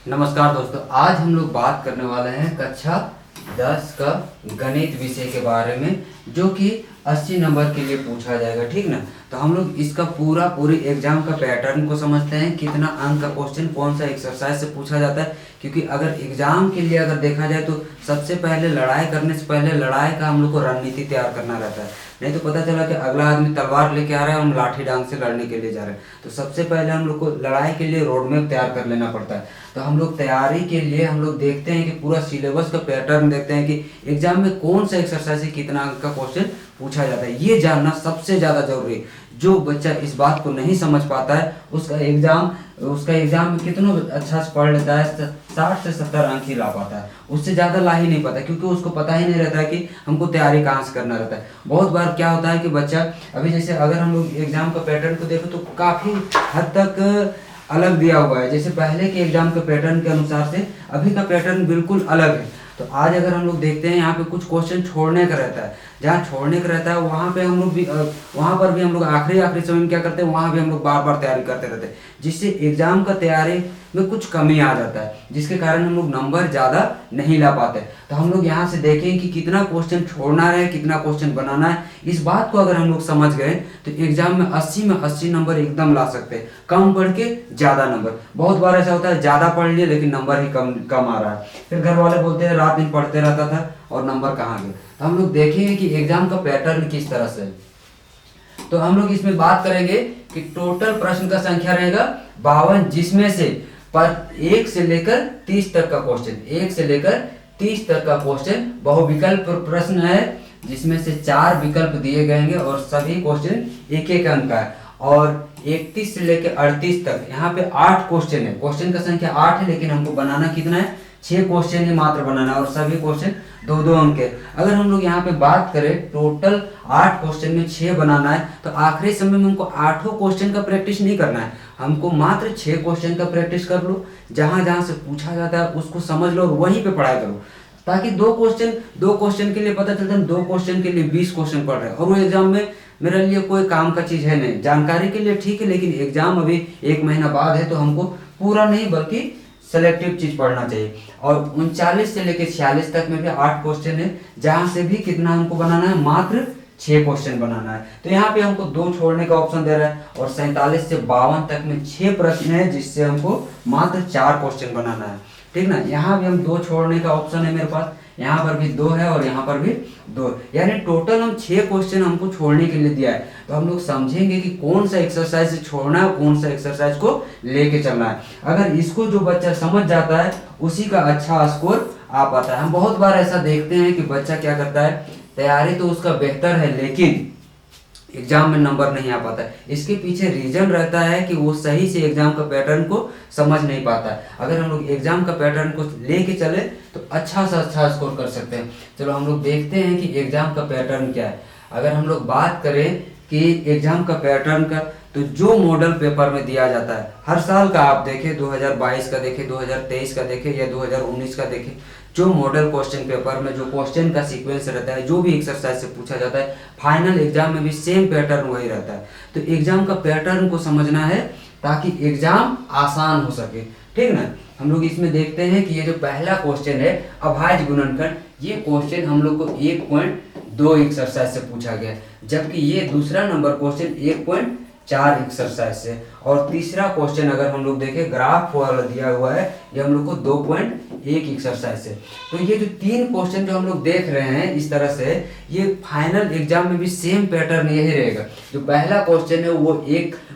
नमस्कार दोस्तों, आज हम लोग बात करने वाले हैं कक्षा 10 का गणित विषय के बारे में, जो कि 80 नंबर के लिए पूछा जाएगा। ठीक ना। तो हम लोग इसका पूरी एग्जाम का पैटर्न को समझते हैं, कितना अंक का क्वेश्चन कौन सा एक्सरसाइज से पूछा जाता है। क्योंकि अगर एग्जाम के लिए अगर देखा जाए तो सबसे पहले लड़ाई करने से पहले लड़ाई का हम लोग को रणनीति तैयार करना रहता है। नहीं तो पता चला कि अगला आदमी तलवार लेके आ रहा है, हम लाठी डांग से लड़ने के लिए जा रहे हैं। तो सबसे पहले हम लोग को लड़ाई के लिए रोड मैप तैयार कर लेना पड़ता है। तो हम लोग तैयारी के लिए हम लोग देखते हैं कि पूरा सिलेबस का पैटर्न देखते हैं कि एग्जाम में कौन सा एक्सरसाइज से कितना अंक का क्वेश्चन पूछा जाता है। ये जानना सबसे ज़्यादा जरूरी है। जो बच्चा इस बात को नहीं समझ पाता है उसका एग्जाम में कितना अच्छा से पढ़ लेता है, 60 से 70 अंक ही ला पाता है। उससे ज़्यादा ला ही नहीं पाता, क्योंकि उसको पता ही नहीं रहता है कि हमको तैयारी कहाँ से करना रहता है। बहुत बार क्या होता है कि बच्चा अभी जैसे अगर हम लोग एग्जाम का पैटर्न को देखें तो काफ़ी हद तक अलग दिया हुआ है। जैसे पहले के एग्जाम के पैटर्न के अनुसार से अभी का पैटर्न बिल्कुल अलग है। तो आज अगर हम लोग देखते हैं, यहाँ पे कुछ क्वेश्चन छोड़ने का रहता है। जहाँ छोड़ने का रहता है वहाँ पे हम लोग भी वहाँ पर भी हम लोग आखिरी समय में क्या करते हैं, वहाँ भी हम लोग बार बार तैयारी करते रहते हैं, जिससे एग्जाम का तैयारी में कुछ कमी आ जाता है, जिसके कारण हम लोग नंबर ज़्यादा नहीं ला पाते। तो हम लोग यहाँ से देखें कि कितना क्वेश्चन छोड़ना है, कितना क्वेश्चन बनाना है। इस बात को अगर हम लोग समझ गए तो एग्जाम में 80 नंबर एकदम ला सकते हैं। कम पढ़ के ज़्यादा नंबर। बहुत बार ऐसा होता है ज़्यादा पढ़ लिए लेकिन नंबर ही कम आ रहा है। फिर घर वाले बोलते हैं रात दिन पढ़ते रहता था और नंबर कहाँ गए। तो हम लोग देखेंगे कि एग्जाम का पैटर्न किस तरह से है। तो हम लोग इसमें बात करेंगे कि टोटल प्रश्न का संख्या रहेगा 52, जिसमें से पर 1 से लेकर 30 तक का क्वेश्चन, 1 से लेकर 30 तक का क्वेश्चन बहुविकल्प प्रश्न है, जिसमें से 4 विकल्प दिए गएंगे और सभी क्वेश्चन एक एक अंक का है। और 31 से लेकर 38 तक यहाँ पे 8 क्वेश्चन है। क्वेश्चन का संख्या 8 है, लेकिन हमको बनाना कितना है, 6 क्वेश्चन ही मात्र बनाना है, और सभी क्वेश्चन 2-2 अंक के। अगर हम लोग यहाँ पे बात करें टोटल 8 क्वेश्चन में 6 बनाना है, तो आखिरी समय में हमको 8 क्वेश्चन का प्रैक्टिस नहीं करना है, हमको मात्र 6 क्वेश्चन का प्रैक्टिस कर लो। जहाँ जहाँ से पूछा जाता है उसको समझ लो और वहीं पे पढ़ाई करो, ताकि दो क्वेश्चन के लिए पता चलता है 2 क्वेश्चन के लिए 20 क्वेश्चन पढ़ रहे हैं, और वो एग्जाम में मेरे लिए कोई काम का चीज़ है नहीं। जानकारी के लिए ठीक है, लेकिन एग्जाम अभी 1 महीना बाद है, तो हमको पूरा नहीं बल्कि सेलेक्टिव चीज पढ़ना चाहिए। और 39 से लेकर 46 तक में भी 8 क्वेश्चन है, जहां से भी कितना हमको बनाना है, मात्र 6 क्वेश्चन बनाना है। तो यहाँ पे हमको 2 छोड़ने का ऑप्शन दे रहा है, और 47 से 52 तक में 6 प्रश्न है, जिससे हमको मात्र 4 क्वेश्चन बनाना है। ठीक ना। यहाँ भी हम 2 छोड़ने का ऑप्शन है मेरे पास, यहाँ पर भी 2 है और यहाँ पर भी 2, यानी टोटल हम 6 क्वेश्चन हमको छोड़ने के लिए दिया है। तो हम लोग समझेंगे कि कौन सा एक्सरसाइज छोड़ना है, कौन सा एक्सरसाइज को लेके चलना है। अगर इसको जो बच्चा समझ जाता है उसी का अच्छा स्कोर आ पाता है। हम बहुत बार ऐसा देखते हैं कि बच्चा क्या करता है, तैयारी तो उसका बेहतर है लेकिन एग्जाम में नंबर नहीं आ पाता है। इसके पीछे रीजन रहता है कि वो सही से एग्जाम का पैटर्न को समझ नहीं पाता है। अगर हम लोग एग्जाम का पैटर्न को लेके चले तो अच्छा से अच्छा स्कोर कर सकते हैं। चलो हम लोग देखते हैं कि एग्जाम का पैटर्न क्या है। अगर हम लोग बात करें कि एग्जाम का पैटर्न का, तो जो मॉडल पेपर में दिया जाता है हर साल का, आप देखें 2022 का देखें, 2023 का देखें या 2019 का देखें, जो मॉडल क्वेश्चन पेपर में जो क्वेश्चन का सीक्वेंस रहता है, जो भी एक्सरसाइज से पूछा जाता है, फाइनल एग्जाम में भी सेम पैटर्न वही रहता है। तो एग्जाम का पैटर्न को समझना है ताकि एग्जाम आसान हो सके। ठीक ना। हम लोग इसमें देखते हैं कि ये जो पहला क्वेश्चन है अभाज्य गुणनखंड, ये क्वेश्चन हम लोग को 1.2 एक्सरसाइज से पूछा गया, जबकि ये दूसरा नंबर क्वेश्चन 1.4 एक्सरसाइज से, और तीसरा क्वेश्चन अगर हम लोग देखें ग्राफ वाला दिया हुआ है, ये हम लोग को 2.1 एक्सरसाइज से। तो ये जो 3 क्वेश्चन जो हम लोग देख रहे हैं इस तरह से, ये फाइनल एग्जाम में भी सेम पैटर्न यही रहेगा। जो पहला क्वेश्चन है वो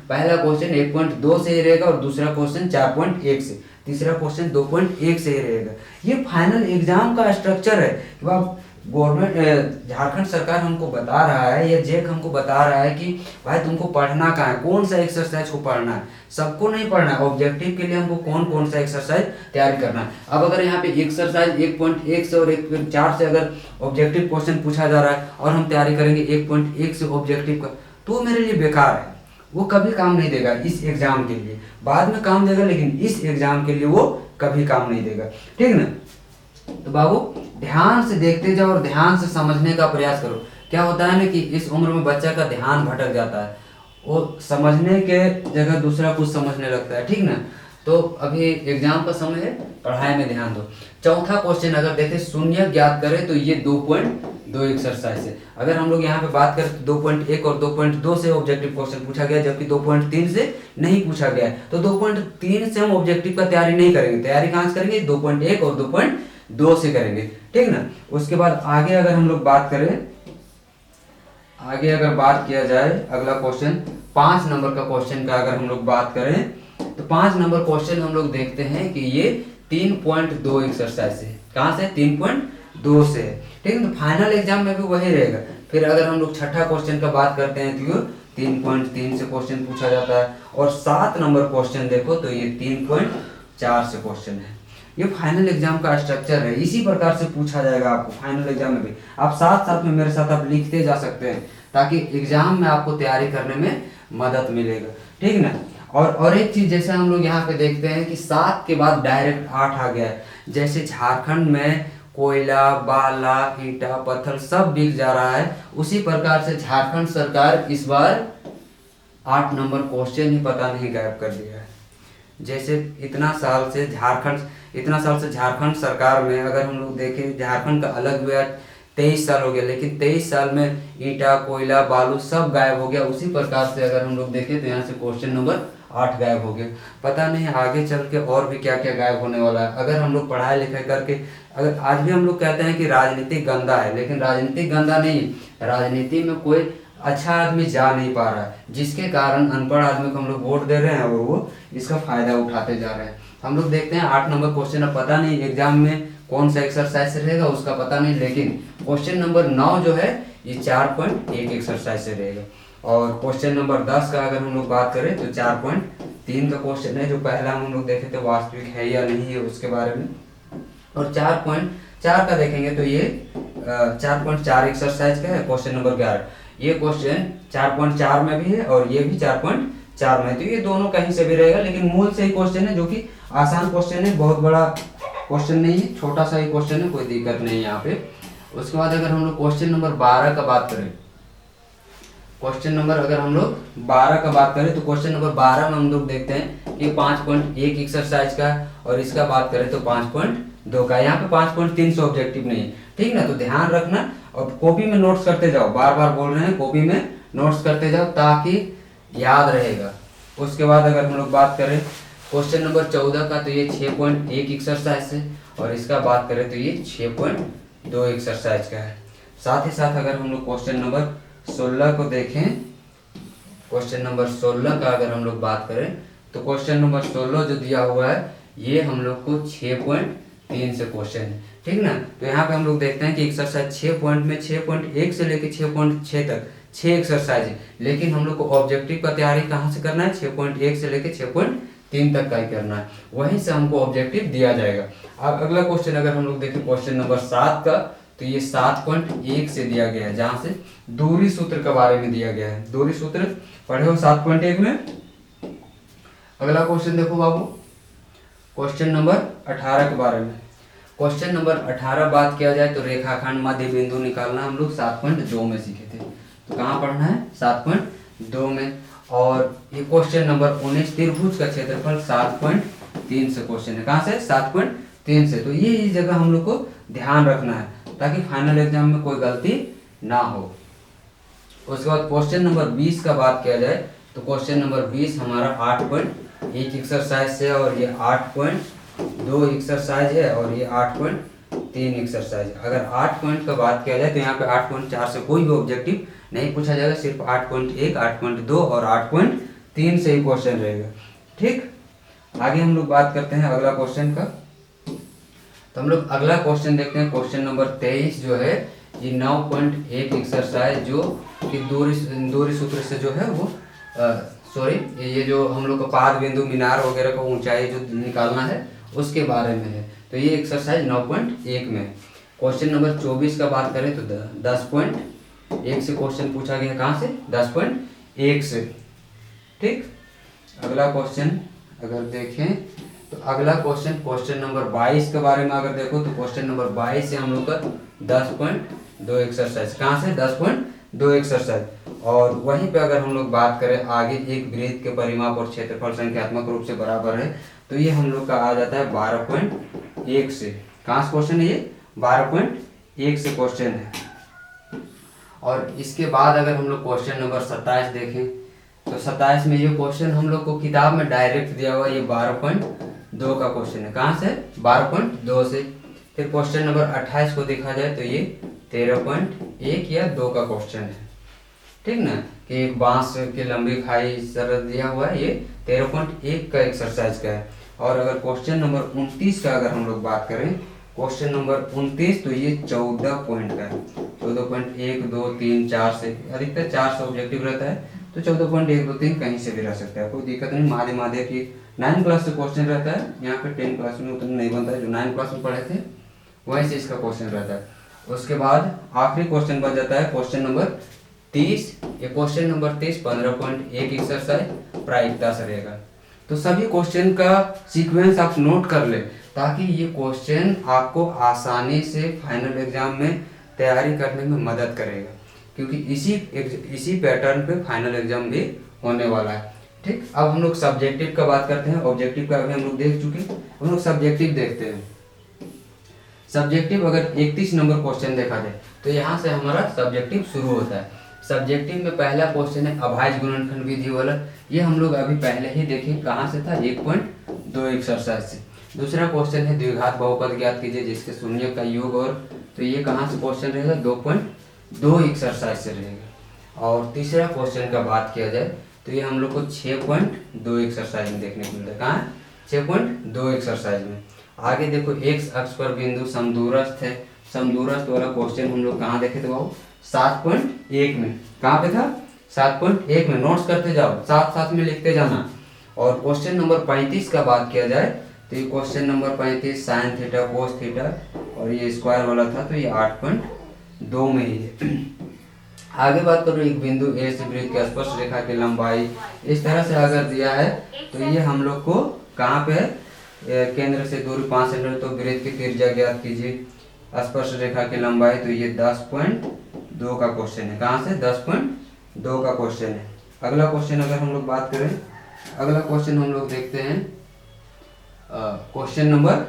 पहला क्वेश्चन 1.2 से ही रहेगा, और दूसरा क्वेश्चन 4.1 से, तीसरा क्वेश्चन 2.1 से ही रहेगा। ये फाइनल एग्जाम का स्ट्रक्चर है। कि आप गवर्नमेंट झारखंड सरकार हमको बता रहा है या जेक हमको बता रहा है कि भाई तुमको पढ़ना कहाँ है, कौन सा एक्सरसाइज को पढ़ना है। सबको नहीं पढ़ना है, ऑब्जेक्टिव के लिए हमको कौन कौन सा एक्सरसाइज तैयारी करना है। अब अगर यहाँ पे एक्सरसाइज 1.1 से और 1.4 से अगर ऑब्जेक्टिव क्वेश्चन पूछा जा रहा है और हम तैयारी करेंगे 1.1 से ऑब्जेक्टिव का, तो मेरे लिए बेकार है, वो कभी काम नहीं देगा इस एग्जाम के लिए। बाद में काम देगा लेकिन इस एग्जाम के लिए वो कभी काम नहीं देगा। ठीक ना। तो बाबू ध्यान से देखते जाओ और ध्यान से समझने का प्रयास करो। क्या होता है ना कि इस उम्र में बच्चा का ध्यान भटक जाता है, वो समझने के जगह दूसरा कुछ समझने लगता है। ठीक ना। तो अभी एग्जाम का समय है, पढ़ाई में ध्यान दो। चौथा क्वेश्चन अगर देखें शून्य ज्ञात करें, तो ये 2.2 एक्सरसाइज है। अगर हम लोग यहाँ पे बात करें तो 2.1 और 2.2 से ऑब्जेक्टिव क्वेश्चन पूछा गया, जबकि 2.3 से नहीं पूछा गया है। तो 2.3 से हम ऑब्जेक्टिव का तैयारी नहीं करेंगे, तैयारी कहाँ से करेंगे, 2.1 और 2.2 से करेंगे, ठीक ना। उसके बाद आगे अगर हम लोग बात करें, आगे अगर बात किया जाए अगला क्वेश्चन 5 नंबर का क्वेश्चन का अगर हम लोग बात करें, तो 5 नंबर क्वेश्चन हम लोग देखते हैं कि ये 3.2 एक्सरसाइज है। कहाँ से, 3.2 से है, ठीक है। तो फाइनल एग्जाम में भी वही रहेगा। फिर अगर हम लोग छठा क्वेश्चन का बात करते हैं तो 3.3 से क्वेश्चन पूछा जाता है। और 7 नंबर क्वेश्चन देखो तो ये 3.4 से क्वेश्चन है। ये फाइनल एग्जाम का स्ट्रक्चर है, इसी प्रकार से पूछा जाएगा आपको फाइनल एग्जाम में भी। आप साथ साथ में मेरे साथ आप लिखते जा सकते हैं, ताकि एग्जाम में आपको तैयारी करने में मदद मिलेगा, ठीक ना। और एक चीज, जैसे हम लोग यहाँ पे देखते हैं कि 7 के बाद डायरेक्ट 8 आ गया है। जैसे झारखंड में कोयला, बाला, ईंटा, पत्थर सब बिक जा रहा है, उसी प्रकार से झारखंड सरकार इस बार 8 नंबर क्वेश्चन ही पता नहीं गायब कर दिया है। जैसे इतना साल से झारखंड सरकार में अगर हम लोग देखें, झारखंड का अलग हुआ 23 साल हो गया, लेकिन 23 साल में ईंटा, कोयला, बालू सब गायब हो गया। उसी प्रकार से अगर हम लोग देखें तो यहाँ से क्वेश्चन नंबर 8 गायब हो गया। पता नहीं आगे चल के और भी क्या क्या गायब होने वाला है। अगर हम लोग पढ़ाई लिखाई करके, अगर आज भी हम लोग कहते हैं कि राजनीति गंदा है, लेकिन राजनीति गंदा नहीं है, राजनीति में कोई अच्छा आदमी जा नहीं पा रहा है, जिसके कारण अनपढ़ आदमी को हम लोग वोट दे रहे हैं और वो इसका फायदा उठाते जा रहे हैं। हम लोग देखते हैं 8 नंबर क्वेश्चन, अब पता नहीं एग्जाम में कौन सा एक्सरसाइज रहेगा उसका पता नहीं, लेकिन क्वेश्चन नंबर 9 जो है ये 4.1 एक्सरसाइज से रहेगा। और क्वेश्चन नंबर 10 का अगर हम लोग बात करें तो 4.3 का क्वेश्चन है, जो पहला हम लोग देखे थे वास्तविक है या नहीं है उसके बारे में। और 4.4 का देखेंगे तो ये 4.4 एक्सरसाइज का है, क्वेश्चन नंबर 11। ये क्वेश्चन 4.4 में भी है और ये भी 4.4 में है, तो ये दोनों कहीं से भी रहेगा, लेकिन मूल से ही क्वेश्चन है, जो कि आसान क्वेश्चन है, बहुत बड़ा क्वेश्चन नहीं है, छोटा सा ही क्वेश्चन है, कोई दिक्कत नहीं है यहाँ पे। उसके बाद अगर हम लोग क्वेश्चन नंबर 12 का बात करें, क्वेश्चन नंबर अगर हम लोग 12 का बात करें तो क्वेश्चन नंबर 12 में हम लोग देखते हैं कि 5.1 एक्सरसाइज का, और इसका बात करें तो 5.2 का। यहाँ पे 5.3 से ऑब्जेक्टिव नहीं है, ठीक ना। तो ध्यान रखना और कॉपी में नोट्स करते जाओ, बार बार बोल रहे हैं, कॉपी में नोट्स करते जाओ ताकि याद रहेगा। उसके बाद अगर हम लोग बात करें क्वेश्चन नंबर 14 का, तो ये 6.1 एक्सरसाइज है, और इसका बात करें तो ये 6.2 एक्सरसाइज का है। साथ ही साथ अगर हम लोग क्वेश्चन नंबर 16 को देखें, क्वेश्चन नंबर 16 का अगर हम लोग बात करें तो क्वेश्चन नंबर 16 जो दिया हुआ है ये हम लोग को 6.3 से क्वेश्चन है, ठीक ना। तो यहाँ पे हम लोग देखते हैं कि एक्सरसाइज 6 पॉइंट में 6.1 से लेकर 6.6 तक 6 एक्सरसाइज है, लेकिन हम लोग को ऑब्जेक्टिव का तैयारी कहाँ से करना है, 6.1 से लेकर 6.3 तक का ही करना है, वहीं से हमको ऑब्जेक्टिव दिया जाएगा। अब अगला क्वेश्चन अगर हम लोग देखें क्वेश्चन नंबर 7 का, तो ये 7.1 से दिया गया है, जहाँ से दूरी सूत्र के बारे में दिया गया है। दूरी सूत्र पढ़े हो 7.1 में। अगला क्वेश्चन देखो बाबू, क्वेश्चन नंबर 18 के बारे में। क्वेश्चन नंबर 18 बात किया जाए तो रेखाखंड मध्य बिंदु निकालना हम लोग 7.2 में सीखे थे, तो कहाँ पढ़ना है, 7.2 में। और ये क्वेश्चन नंबर 19 त्रिभुज का क्षेत्रफल 7.3 से क्वेश्चन है, कहाँ से, 7.3 से। तो ये जगह हम लोग को ध्यान रखना है ताकि फाइनल एग्जाम में कोई गलती ना हो। उसके बाद क्वेश्चन नंबर 20 का बात किया जाए तो क्वेश्चन नंबर 20 हमारा 8.1 एक्सरसाइज से, और ये 8.2 एक्सरसाइज है, और ये 8.3 एक्सरसाइज। अगर 8 पॉइंट का बात किया जाए तो यहाँ पे 8.4 से कोई भी ऑब्जेक्टिव नहीं पूछा जाएगा, सिर्फ 8.1, 8.2 और 8.3 से ही क्वेश्चन रहेगा, ठीक। आगे हम लोग बात करते हैं अगला क्वेश्चन का, तो हम लोग अगला क्वेश्चन देखते हैं। क्वेश्चन नंबर 23 जो है ये 9.1 एक्सरसाइज, जो कि दूरी सूत्र से जो है वो ये जो हम लोग का पाद बिंदु मीनार वगैरह का ऊंचाई जो निकालना है उसके बारे में है। तो ये एक्सरसाइज 9.1 में। क्वेश्चन नंबर 24 का बात करें तो 10.1 से क्वेश्चन पूछा गया, कहाँ से, 10.1 से, ठीक। अगला क्वेश्चन अगर देखें तो अगला क्वेश्चन नंबर 22 के बारे में अगर देखो तो क्वेश्चन नंबर 22 से हम लोग का 10.2 एक्सरसाइज, कहाँ से, 10.2 एक्सरसाइज। और वहीं पे अगर हम लोग बात करें आगे, एक वृत्त के परिमाप और क्षेत्रफल संख्यात्मक रूप से बराबर है, तो ये हम लोग का आ जाता है 12.1 से। कहाँ से क्वेश्चन है ये? 12.1 से क्वेश्चन है। और इसके बाद अगर हम लोग क्वेश्चन नंबर 27 देखें तो 27 में ये क्वेश्चन हम लोग को किताब में डायरेक्ट दिया हुआ, ये 12.2 का क्वेश्चन है। कहाँ से? 12.2 से। फिर क्वेश्चन नंबर 28 को देखा जाए तो ये 13.1 या 2 का क्वेश्चन है, ठीक ना, कि एक बांस की लंबी खाई सरल दिया हुआ है, ये 13.1 का एक्सरसाइज का है। और अगर क्वेश्चन नंबर 29 का अगर हम लोग बात करें, क्वेश्चन नंबर 29 तो ये 14 पॉइंट का है। 14.1 2 3 4 से, अधिकतर 4 से ऑब्जेक्टिव रहता है, तो 14.1 2 3 कहीं से भी रह सकता है, कोई दिक्कत नहीं। माधे माधे की 9 क्लास से क्वेश्चन रहता है, यहाँ पे 10 क्लास में उतना नहीं बनता है। जो 9 क्लास में पढ़े थे वहीं से इसका क्वेश्चन रहता है। उसके बाद आखिरी क्वेश्चन बच जाता है क्वेश्चन नंबर 30। ये क्वेश्चन नंबर 30 15.1 एक्सरसाइज प्रायिकता से रहेगा। तो सभी क्वेश्चन का सीक्वेंस आप नोट कर ले, ताकि ये क्वेश्चन आपको आसानी से फाइनल एग्जाम में तैयारी करने में मदद करेगा, क्योंकि इसी पैटर्न पे फाइनल एग्जाम भी होने वाला है। ठीक, अब हम लोग सब्जेक्टिव का बात करते हैं। ऑब्जेक्टिव का अभी हम लोग देख चुके, हम लोग सब्जेक्टिव देखते हैं। सब्जेक्टिव अगर 31 नंबर क्वेश्चन देखा जाए तो यहाँ से हमारा सब्जेक्टिव शुरू होता है। सब्जेक्टिव में पहला क्वेश्चन है अभाज्य गुणनखंड विधि वाला। ये हम लोग अभी पहले ही देखे, कहाँ से था? 1.2 एक्सरसाइज से। दूसरा क्वेश्चन है द्विघात बहुपद ज्ञात कीजिए जिसके शून्य का योग, और तो ये कहाँ से क्वेश्चन रहेगा? 2.2 एक्सरसाइज से रहेगा। और तीसरा क्वेश्चन का बात किया जाए तो ये हम लोग को 6.2 एक्सरसाइज में देखने को मिलता है। कहाँ? 6.2 एक्सरसाइज में। आगे देखो एक्स अक्ष पर बिंदु समदूरस्थ है। समदूरस्थ वाला क्वेश्चन हम लोग कहाँ देखे थे बाबू? 7.1 में। कहाँ पे था? 7.1 में। नोट्स करते जाओ, साथ साथ में लिखते जाना। और क्वेश्चन नंबर 35 का बात किया जाए तो ये question number 35 sine theta cos theta, और ये स्क्वायर वाला था, तो ये 8.2 में ही है। आगे बात करो, एक बिंदु ए से वृत्त की स्पर्श रेखा की लंबाई इस तरह से अगर दिया है तो ये हम लोग को कहाँ पे है? केंद्र से दूरी 5 सेंटीमीटर, तो वृत्त की त्रिज्या ज्ञात कीजिए। स्पर्श रेखा की लंबाई तो ये 10.2 का क्वेश्चन है। कहाँ से? 10.2 का क्वेश्चन है। अगला क्वेश्चन अगर हम लोग बात करें, अगला क्वेश्चन हम लोग देखते हैं क्वेश्चन नंबर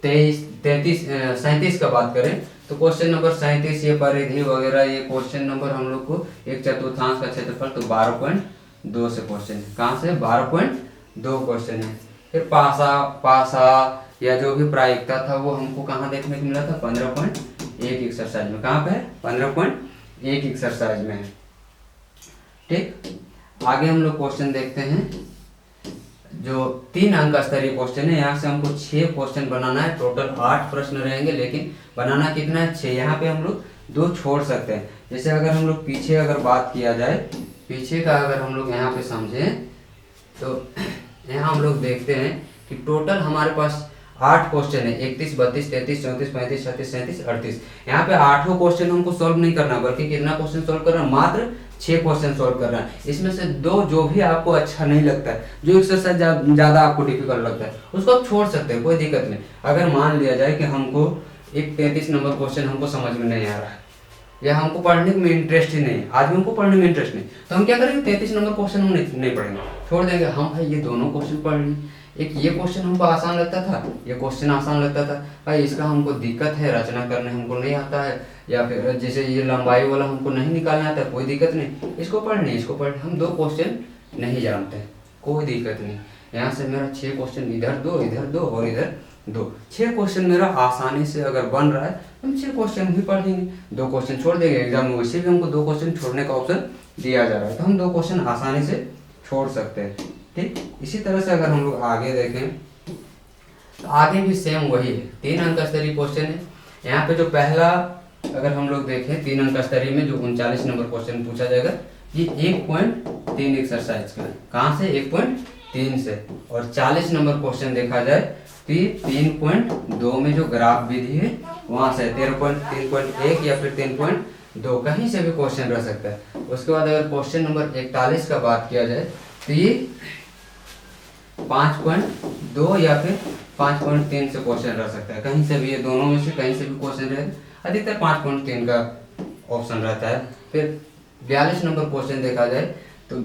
37 का बात करें तो क्वेश्चन नंबर 37 ये परिधि वगैरह, ये क्वेश्चन नंबर हम लोग को एक चतुर्थांश का क्षेत्रफल, तो 12.2 से क्वेश्चन है। कहाँ से? 12.2 क्वेश्चन है। फिर पासा या जो भी प्रायिकता था वो हमको कहाँ देखने को मिला था? 15.1 एक्सरसाइज में। कहाँ पे है? 15.1 एक्सरसाइज में है। ठीक, आगे हम लोग क्वेश्चन देखते हैं जो 3 अंक स्तरीय क्वेश्चन है। यहाँ से हमको 6 क्वेश्चन बनाना है। टोटल 8 प्रश्न रहेंगे, लेकिन बनाना कितना है? 6। यहाँ पे हम लोग 2 छोड़ सकते हैं। जैसे अगर हम लोग पीछे अगर बात किया जाए, पीछे का अगर हम लोग यहाँ पे समझें तो यहाँ हम लोग देखते हैं कि टोटल हमारे पास 8 क्वेश्चन है। 31 32 33 34 35 36 37 38। यहाँ पे 8 क्वेश्चन हमको सॉल्व नहीं करना, बल्कि कितना क्वेश्चन सॉल्व करना? मात्र 6 क्वेश्चन सॉल्व करना है। इसमें से 2 जो भी आपको अच्छा नहीं लगता है, जो एक्सरसाइज ज़्यादा आपको डिफिकल्ट लगता है, उसको आप छोड़ सकते हैं, कोई दिक्कत नहीं। अगर मान लिया जाए कि हमको एक 33 नंबर क्वेश्चन हमको समझ में नहीं आ रहा है, या हमको पढ़ने में इंटरेस्ट ही नहीं, आज हमको पढ़ने में इंटरेस्ट नहीं, तो हम क्या करेंगे? 33 नंबर क्वेश्चन हम नहीं पढ़ेंगे, छोड़ देंगे। हम भाई ये दोनों क्वेश्चन पढ़ लें। एक ये क्वेश्चन हमको आसान लगता था, ये क्वेश्चन आसान लगता था, भाई इसका हमको दिक्कत है, रचना करने हमको नहीं आता है, या फिर जैसे ये लंबाई वाला हमको नहीं निकालना आता है, कोई दिक्कत नहीं, इसको पढ़ लें। हम 2 क्वेश्चन नहीं जानते हैं, कोई दिक्कत नहीं। यहाँ से मेरा 6 क्वेश्चन इधर 2 और इधर 2, 6 क्वेश्चन मेरा आसानी से अगर बन रहा है, हम 6 क्वेश्चन भी पढ़ लेंगे। 2 क्वेश्चन छोड़ देंगे। एग्जाम में वैसे भी हमको 2 क्वेश्चन छोड़ने का ऑप्शन दिया जा रहा है, तो हम 2 क्वेश्चन आसानी से छोड़ सकते हैं। ठीक, इसी तरह से अगर हम लोग आगे देखें तो आगे भी सेम वही है। 3 अंक स्तरीय क्वेश्चन है। यहाँ पे जो पहला अगर हम लोग देखें 3 अंक स्तरीय में जो 39 नंबर क्वेश्चन पूछा जाएगा, ये 1.3 एक्सरसाइज का है। कहाँ से? 1.3 से। और 40 नंबर क्वेश्चन देखा जाए तो ये 3.2 में जो ग्राफ विधि है वहाँ से 3.1 या फिर 3.2 कहीं से भी क्वेश्चन रह सकता है। उसके बाद अगर क्वेश्चन नंबर 41 का बात किया जाए तो ये 5.2 या फिर 5.3 से क्वेश्चन रह सकता है, कहीं से भी, ये दोनों में से कहीं से भी क्वेश्चन रहे। अधिकतर 5.3 का ऑप्शन रहता है। फिर 42 नंबर क्वेश्चन देखा जाए तो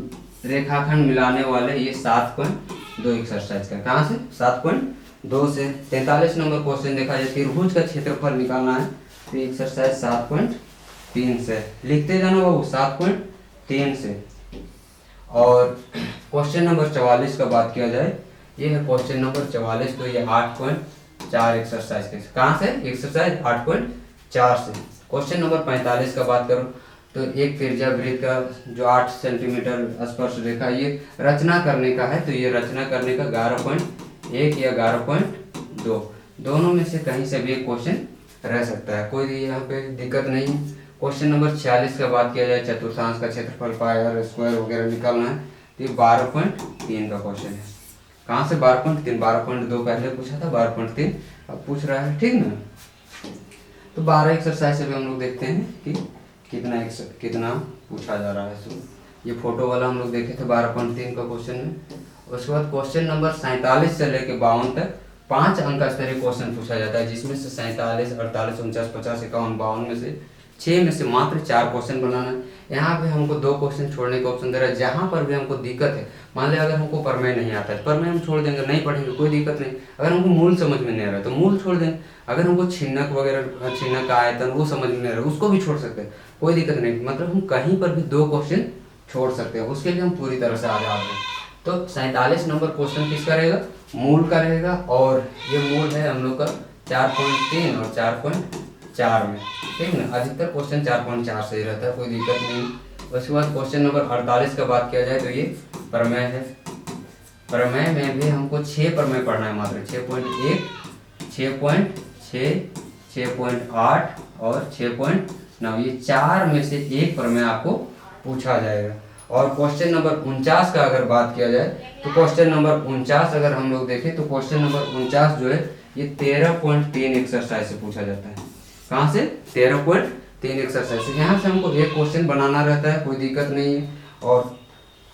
रेखाखंड मिलाने वाले ये 7.2 2 एक्सरसाइज का। कहाँ से? 7.2 से। 43 नंबर क्वेश्चन देखा जाए, त्रिभुज का क्षेत्रफल निकालना है, तो एक्सरसाइज 7.3 से लिखते जाना बाबू, 7.3 से। और क्वेश्चन नंबर 44 का बात किया जाए, ये है क्वेश्चन नंबर 44, तो ये 8.4 एक्सरसाइज के। कहाँ से? एक्सरसाइज 8.4 से। क्वेश्चन नंबर 45 का बात करो, तो एक त्रिज्या वृत्त का जो 8 सेंटीमीटर स्पर्श रेखा, ये रचना करने का है, तो ये रचना करने का 11.1 या 11.2 दोनों में से कहीं से भी एक क्वेश्चन रह सकता है, कोई यहाँ पे दिक्कत नहीं है। क्वेश्चन नंबर 46 का बात किया जाए, चतुर्थांश का क्षेत्रफल पाई आर स्क्वायर वगैरह निकालना है, तो ये 12.3 का क्वेश्चन है। कहाँ से? 12.3, 12.2 पहले पूछा था, 12.3 अब पूछ रहा है, ठीक ना। तो 12 एक्सरसाइज से भी हम लोग देखते हैं कि कितना पूछा जा रहा है। सो ये फोटो वाला हम लोग देखे थे 12.3 का क्वेश्चन में। उसके बाद क्वेश्चन नंबर 47 से लेके 52 तक 5 अंक स्तरीय क्वेश्चन पूछा जाता है, जिसमें से 47, 48, 49, 50, 51, 52 में से 6 में से मात्र 4 क्वेश्चन बनाना है। यहाँ पे हमको 2 क्वेश्चन छोड़ने का ऑप्शन दे रहा है। जहाँ पर भी हमको दिक्कत है, मान लिया अगर हमको प्रमेय नहीं आता है, प्रमेय हम छोड़ देंगे, नहीं पढ़ेंगे, कोई दिक्कत नहीं। अगर हमको मूल समझ में नहीं आ रहा है तो मूल छोड़ देंगे। अगर हमको छिन्नक वगैरह, छिन्नक का आयतन वो समझ में नहीं आ रहा है, उसको भी छोड़ सकते हैं, कोई दिक्कत नहीं। मतलब हम कहीं पर भी 2 क्वेश्चन छोड़ सकते हैं, उसके लिए हम पूरी तरह से आजाद हैं। तो 47 नंबर क्वेश्चन किसका रहेगा? मूल का रहेगा, और ये मूल है हम लोग का 4.3 और 4.4 में, ठीक ना। अधिकतर क्वेश्चन 4.4 से ही रहता है, कोई दिक्कत नहीं। उसके बाद क्वेश्चन नंबर 48 का बात किया जाए, तो ये प्रमेय है। प्रमेय में भी हमको 6 प्रमेय पढ़ना है, मात्र 6.1, 6.6, 6.8 और 6.9, ये 4 में से एक प्रमेय आपको पूछा जाएगा। और क्वेश्चन नंबर 49 का अगर बात किया जाए, तो क्वेश्चन नंबर 49 अगर हम लोग देखें, तो क्वेश्चन नंबर 49 जो है ये 13.3 एक्सरसाइज से पूछा जाता है। कहाँ से? 13.3 एक्सरसाइज से। यहाँ से हमको एक क्वेश्चन बनाना रहता है, कोई दिक्कत नहीं है। और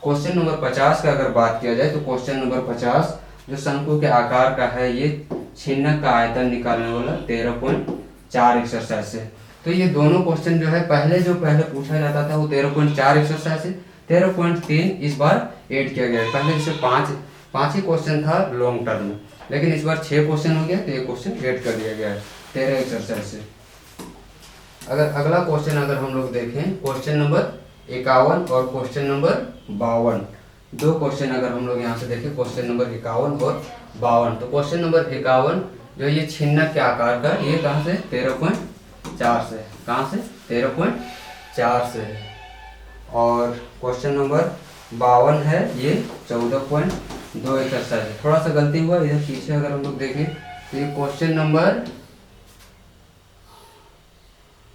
क्वेश्चन नंबर 50 का अगर बात किया जाए, तो क्वेश्चन नंबर 50 जो शंकु के आकार का है, ये छिन्नक का आयतन निकालने वाला 13.4 एक्सरसाइज से। तो ये दोनों क्वेश्चन जो है, पहले पूछा जाता था वो 13.4 एक्सरसाइज से, 13.3 इस बार ऐड किया गया है। पहले जैसे 5 ही क्वेश्चन था लॉन्ग टर्म में, लेकिन इस बार 6 क्वेश्चन हो गया, तो ये क्वेश्चन ऐड कर दिया गया है 13 एक्सरसाइज से। अगर अगला क्वेश्चन अगर हम लोग देखें, क्वेश्चन नंबर 51 और क्वेश्चन नंबर 52, 2 क्वेश्चन अगर हम लोग यहाँ से देखें, क्वेश्चन नंबर 51 और 52, तो क्वेश्चन नंबर 51 जो ये छिन्नक के आकार का, ये कहाँ से? 13.4 से। कहाँ से? 13.4 से। और क्वेश्चन नंबर 52 है, ये 14.2 एक्सरसाइज है। थोड़ा सा गलती हुआ इधर पीछे अगर हम लोग देखें, तो ये क्वेश्चन नंबर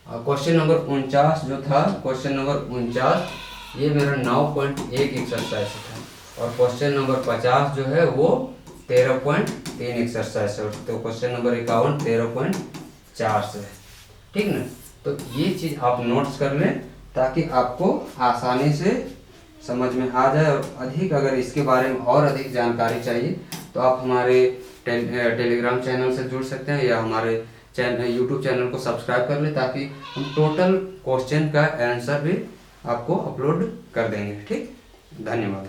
49 जो था, क्वेश्चन नंबर 49 ये मेरा 9.1 एक्सरसाइज था। और क्वेश्चन नंबर 50 जो है वो 13.3 एक्सरसाइज है। तो क्वेश्चन नंबर 51 13.4 से, ठीक ना। तो ये चीज़ आप नोट्स कर लें, ताकि आपको आसानी से समझ में आ जाए। और अधिक अगर इसके बारे में और अधिक जानकारी चाहिए, तो आप हमारे टेलीग्राम चैनल से जुड़ सकते हैं, या हमारे यूट्यूब चैनल को सब्सक्राइब कर ले, ताकि हम टोटल क्वेश्चन का आंसर भी आपको अपलोड कर देंगे। ठीक, धन्यवाद।